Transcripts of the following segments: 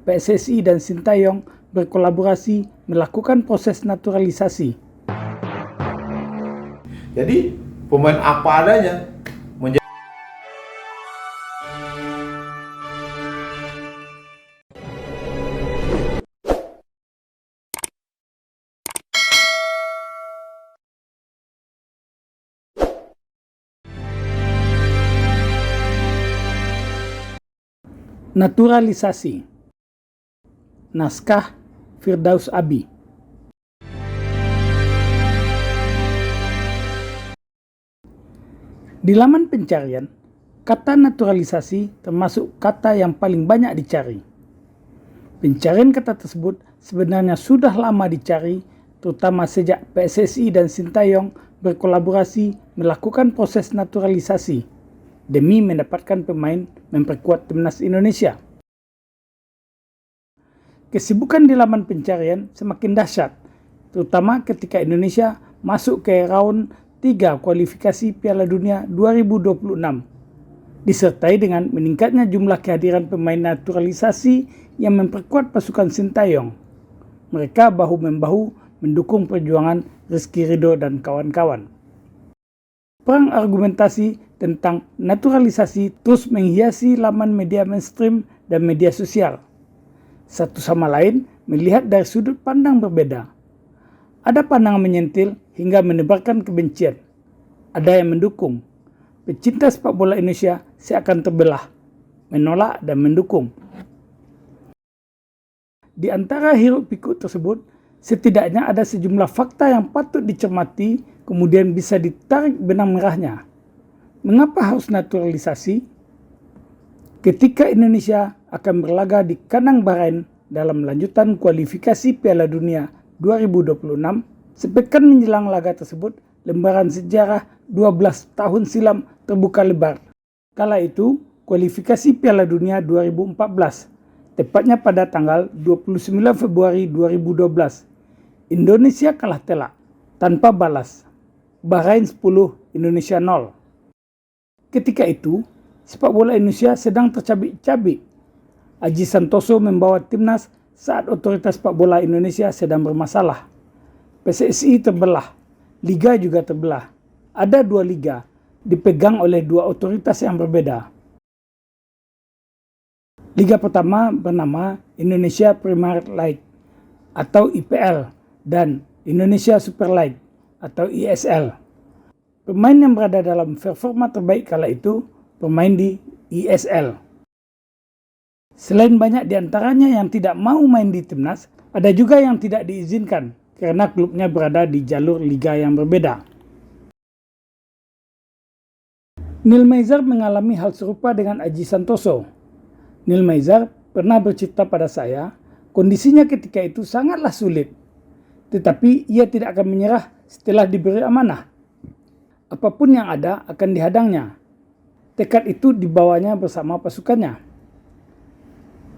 PSSI dan Sintayong berkolaborasi melakukan proses naturalisasi. Jadi pemain apa adanya menjadi Naturalisasi. Naskah Firdaus Abi. Di laman pencarian, kata naturalisasi termasuk kata yang paling banyak dicari. Pencarian kata tersebut sebenarnya sudah lama dicari, terutama sejak PSSI dan Sintayong berkolaborasi melakukan proses naturalisasi demi mendapatkan pemain memperkuat timnas Indonesia. Kesibukan di laman pencarian semakin dahsyat, terutama ketika Indonesia masuk ke round 3 kualifikasi Piala Dunia 2026, disertai dengan meningkatnya jumlah kehadiran pemain naturalisasi yang memperkuat pasukan Sintayong. Mereka bahu-membahu mendukung perjuangan Rizky Ridho dan kawan-kawan. Perang argumentasi tentang naturalisasi terus menghiasi laman media mainstream dan media sosial. Satu sama lain melihat dari sudut pandang berbeda. Ada pandangan menyentil hingga menebarkan kebencian. Ada yang mendukung. Pecinta sepak bola Indonesia seakan terbelah, menolak dan mendukung. Di antara hiruk pikuk tersebut, setidaknya ada sejumlah fakta yang patut dicermati kemudian bisa ditarik benang merahnya. Mengapa harus naturalisasi? Ketika Indonesia akan berlaga di kandang Bahrain dalam lanjutan kualifikasi Piala Dunia 2026, sepekan menjelang laga tersebut, lembaran sejarah 12 tahun silam terbuka lebar. Kala itu, kualifikasi Piala Dunia 2014, tepatnya pada tanggal 29 Februari 2012, Indonesia kalah telak, tanpa balas. Bahrain 10, Indonesia 0. Ketika itu, sepak bola Indonesia sedang tercabik-cabik. Aji Santoso membawa timnas saat otoritas sepak bola Indonesia sedang bermasalah. PSSI terbelah, liga juga terbelah. Ada 2 liga, dipegang oleh 2 otoritas yang berbeda. Liga pertama bernama Indonesia Premier League atau IPL dan Indonesia Super League atau ISL. Pemain yang berada dalam performa terbaik kala itu pemain di ISL. Selain banyak diantaranya yang tidak mau main di timnas, ada juga yang tidak diizinkan karena klubnya berada di jalur liga yang berbeda. Neil Maizer mengalami hal serupa dengan Aji Santoso. Neil Maizer pernah bercerita pada saya, kondisinya ketika itu sangatlah sulit. Tetapi ia tidak akan menyerah setelah diberi amanah. Apapun yang ada akan dihadangnya. Tekad itu dibawanya bersama pasukannya.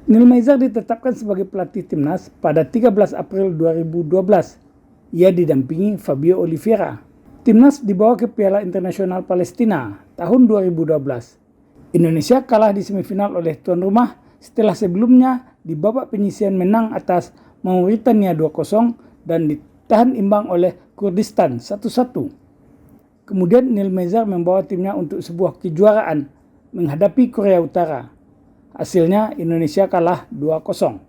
Neil Maizer ditetapkan sebagai pelatih timnas pada 13 April 2012. Ia didampingi Fabio Oliveira. Timnas dibawa ke Piala Internasional Palestina tahun 2012. Indonesia kalah di semifinal oleh tuan rumah setelah sebelumnya di babak penyisihan menang atas Mauritania 2-0 dan ditahan imbang oleh Kurdistan 1-1. Kemudian Neil Maizer membawa timnya untuk sebuah kejuaraan menghadapi Korea Utara. Hasilnya Indonesia kalah 2-0.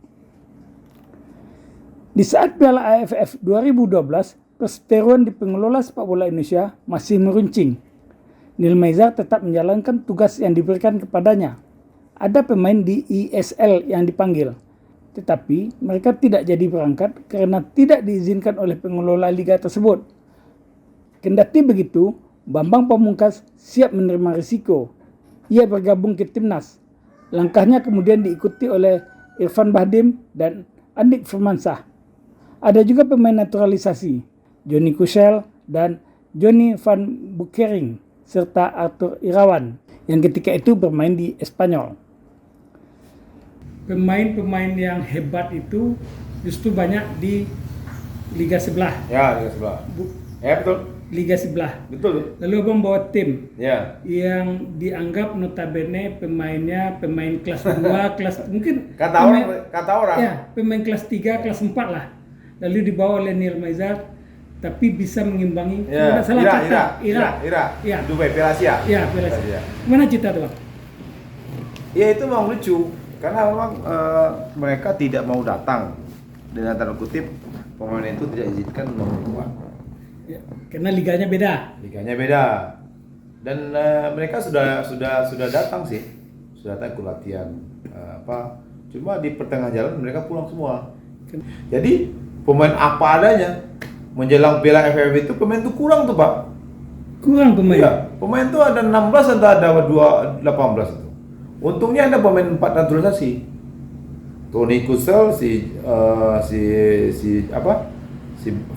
Di saat Piala AFF 2012, perseteruan di pengelola sepak bola Indonesia masih meruncing. Neil Maizer tetap menjalankan tugas yang diberikan kepadanya. Ada pemain di ISL yang dipanggil, tetapi mereka tidak jadi berangkat karena tidak diizinkan oleh pengelola liga tersebut. Kendati begitu, Bambang Pamungkas siap menerima risiko. Ia bergabung ke timnas. Langkahnya kemudian diikuti oleh Irfan Bahdim dan Andik Firmansyah. Ada juga pemain naturalisasi, Johnny Kusel dan Johnny van Bukering, serta Arthur Irawan, yang ketika itu bermain di Espanyol. Pemain-pemain yang hebat itu justru banyak di liga sebelah. ya liga sebelah. Ya betul. liga sebelah. Betul. Lalu abang bawa tim Ya. yang dianggap notabene pemainnya pemain kelas 2, kelas mungkin Kata orang. ya, pemain kelas 3, kelas 4 lah. Lalu dibawa oleh Nir Maizar, tapi bisa mengimbangi. Ya. Tidak salah kata. Ira. Ya. Dubai, Piala Asia. Ya, Piala Asia. Mana cerita tuh, Bang? Ya itu memang lucu karena memang mereka tidak mau datang, dengan tanda kutip pemain itu tidak izinkan keluar. Ya, karena liganya beda. Liganya beda dan mereka sudah datang sih, sudah datang ke latihan cuma di pertengahan jalan mereka pulang semua. Jadi pemain apa adanya menjelang Piala AFF itu pemain itu kurang tuh Pak. Kurang pemain. Iya, pemain tuh ada 16 atau ada 18 itu. Untungnya ada pemain 4 naturalisasi. Tony Kusel, si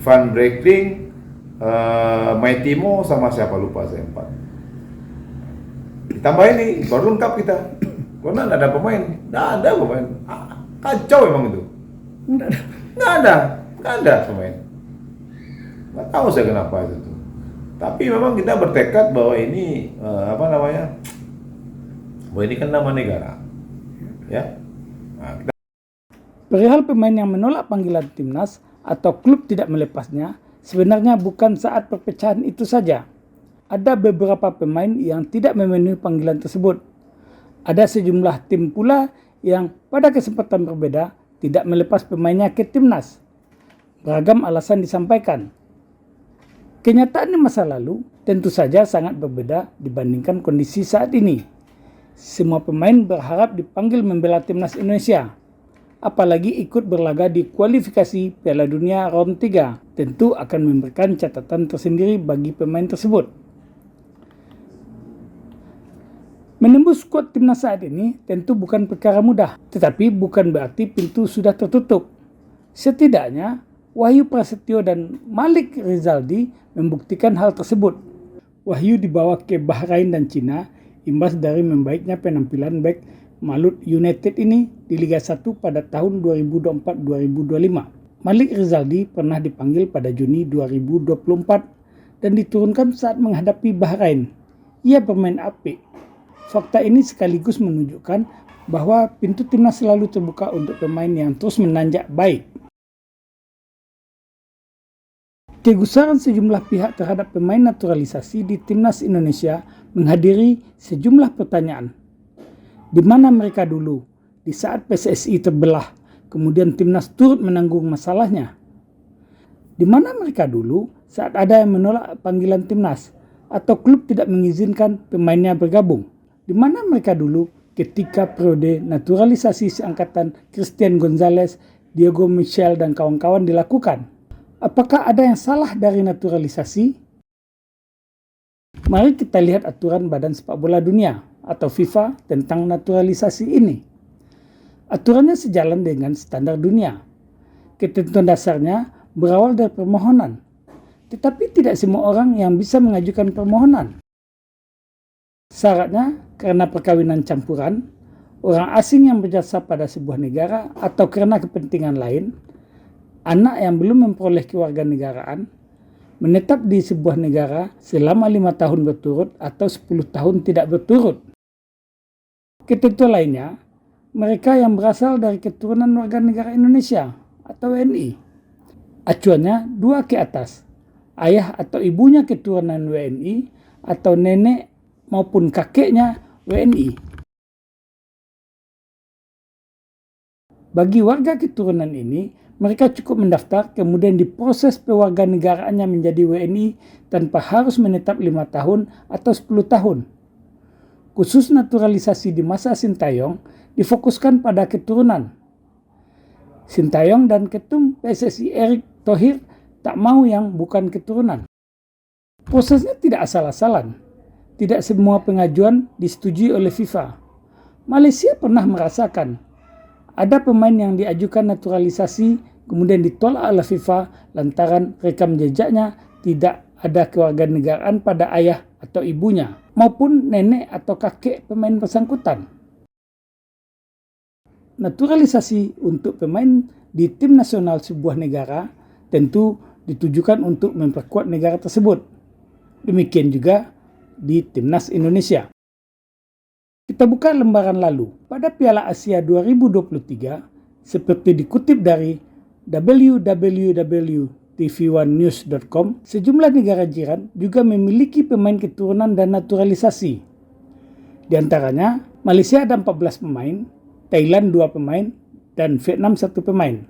Van Breukling, Maitimo sama siapa lupa saya 4. Ditambah ini baru lengkap kita. Karena nggak ada pemain, kacau emang itu. Nggak ada pemain. Nggak tahu saya kenapa itu tuh. Tapi memang kita bertekad bahwa ini bahwa ini kan nama negara, ya. Nah, Perihal pemain yang menolak panggilan timnas atau klub tidak melepasnya, sebenarnya bukan saat perpecahan itu saja. Ada beberapa pemain yang tidak memenuhi panggilan tersebut. Ada sejumlah tim pula yang pada kesempatan berbeda tidak melepas pemainnya ke timnas. Beragam alasan disampaikan. Kenyataan di masa lalu tentu saja sangat berbeda dibandingkan kondisi saat ini. Semua pemain berharap dipanggil membela timnas Indonesia, apalagi ikut berlaga di kualifikasi Piala Dunia round 3. Tentu akan memberikan catatan tersendiri bagi pemain tersebut. Menembus skuad timnas saat ini tentu bukan perkara mudah, tetapi bukan berarti pintu sudah tertutup. Setidaknya Wahyu Prasetyo dan Malik Rizaldi membuktikan hal tersebut. Wahyu dibawa ke Bahrain dan Cina imbas dari membaiknya penampilan bek Malut United ini di Liga 1 pada tahun 2024-2025. Malik Rizaldi pernah dipanggil pada Juni 2024 dan diturunkan saat menghadapi Bahrain. Ia bermain apik. Fakta ini sekaligus menunjukkan bahwa pintu timnas selalu terbuka untuk pemain yang terus menanjak baik. Kegusaran sejumlah pihak terhadap pemain naturalisasi di timnas Indonesia menghadiri sejumlah pertanyaan. Di mana mereka dulu di saat PSSI terbelah, kemudian timnas turut menanggung masalahnya? Di mana mereka dulu saat ada yang menolak panggilan timnas atau klub tidak mengizinkan pemainnya bergabung? Di mana mereka dulu ketika periode naturalisasi seangkatan Christian Gonzalez, Diego Michel dan kawan-kawan dilakukan? Apakah ada yang salah dari naturalisasi? Mari kita lihat aturan Badan Sepak Bola Dunia atau FIFA tentang naturalisasi ini. Aturannya sejalan dengan standar dunia. Ketentuan dasarnya berawal dari permohonan, tetapi tidak semua orang yang bisa mengajukan permohonan. Syaratnya karena perkawinan campuran, orang asing yang berjasa pada sebuah negara atau karena kepentingan lain, anak yang belum memperoleh kewarganegaraan, menetap di sebuah negara selama 5 tahun berturut atau 10 tahun tidak berturut. Ketentuan lainnya, mereka yang berasal dari keturunan warga negara Indonesia atau WNI. Acuannya 2 ke atas, ayah atau ibunya keturunan WNI atau nenek maupun kakeknya WNI. Bagi warga keturunan ini, mereka cukup mendaftar kemudian diproses kewarganegaraannya menjadi WNI tanpa harus menetap 5 tahun atau 10 tahun. Khusus naturalisasi di masa Sintayong difokuskan pada keturunan. Sintayong dan Ketum PSSI Erick Thohir tak mau yang bukan keturunan. Prosesnya tidak asal-asalan. Tidak semua pengajuan disetujui oleh FIFA. Malaysia pernah merasakan ada pemain yang diajukan naturalisasi kemudian ditolak oleh FIFA lantaran rekam jejaknya tidak ada kewarganegaraan pada ayah atau ibunya maupun nenek atau kakek pemain bersangkutan. Naturalisasi untuk pemain di tim nasional sebuah negara tentu ditujukan untuk memperkuat negara tersebut. Demikian juga di Timnas Indonesia. Kita buka lembaran lalu. Pada Piala Asia 2023, seperti dikutip dari www.tv1news.com, sejumlah negara jiran juga memiliki pemain keturunan dan naturalisasi. Di antaranya, Malaysia ada 14 pemain, Thailand 2 pemain, dan Vietnam 1 pemain.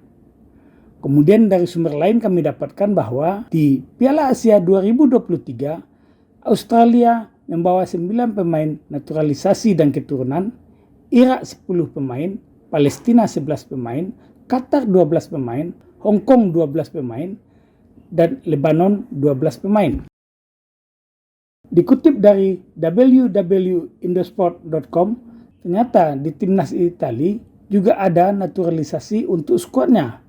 Kemudian dari sumber lain kami dapatkan bahwa di Piala Asia 2023, Australia membawa 9 pemain naturalisasi dan keturunan, Irak 10 pemain, Palestina 11 pemain, Qatar 12 pemain, Hong Kong 12 pemain, dan Lebanon 12 pemain. Dikutip dari www.indosport.com, ternyata di Timnas Italia juga ada naturalisasi untuk skuadnya.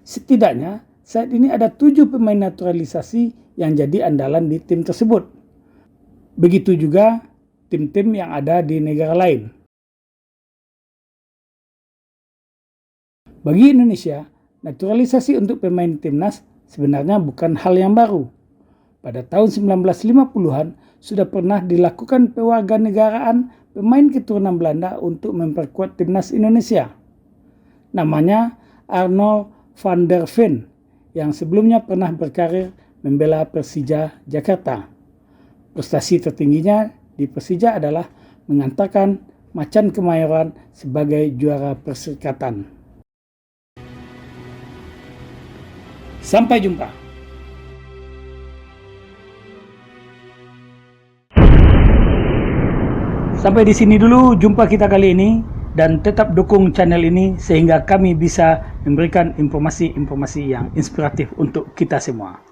Setidaknya saat ini ada 7 pemain naturalisasi yang jadi andalan di tim tersebut. Begitu juga tim-tim yang ada di negara lain. Bagi Indonesia, naturalisasi untuk pemain timnas sebenarnya bukan hal yang baru. Pada tahun 1950-an sudah pernah dilakukan pewarganegaraan pemain keturunan Belanda untuk memperkuat timnas Indonesia. Namanya Arnold van der Ven, yang sebelumnya pernah berkarir membela Persija Jakarta. Prestasi tertingginya di Persija adalah mengantarkan Macan Kemayoran sebagai juara Perserikatan. Sampai jumpa. Sampai di sini dulu jumpa kita kali ini, dan tetap dukung channel ini sehingga kami bisa memberikan informasi-informasi yang inspiratif untuk kita semua.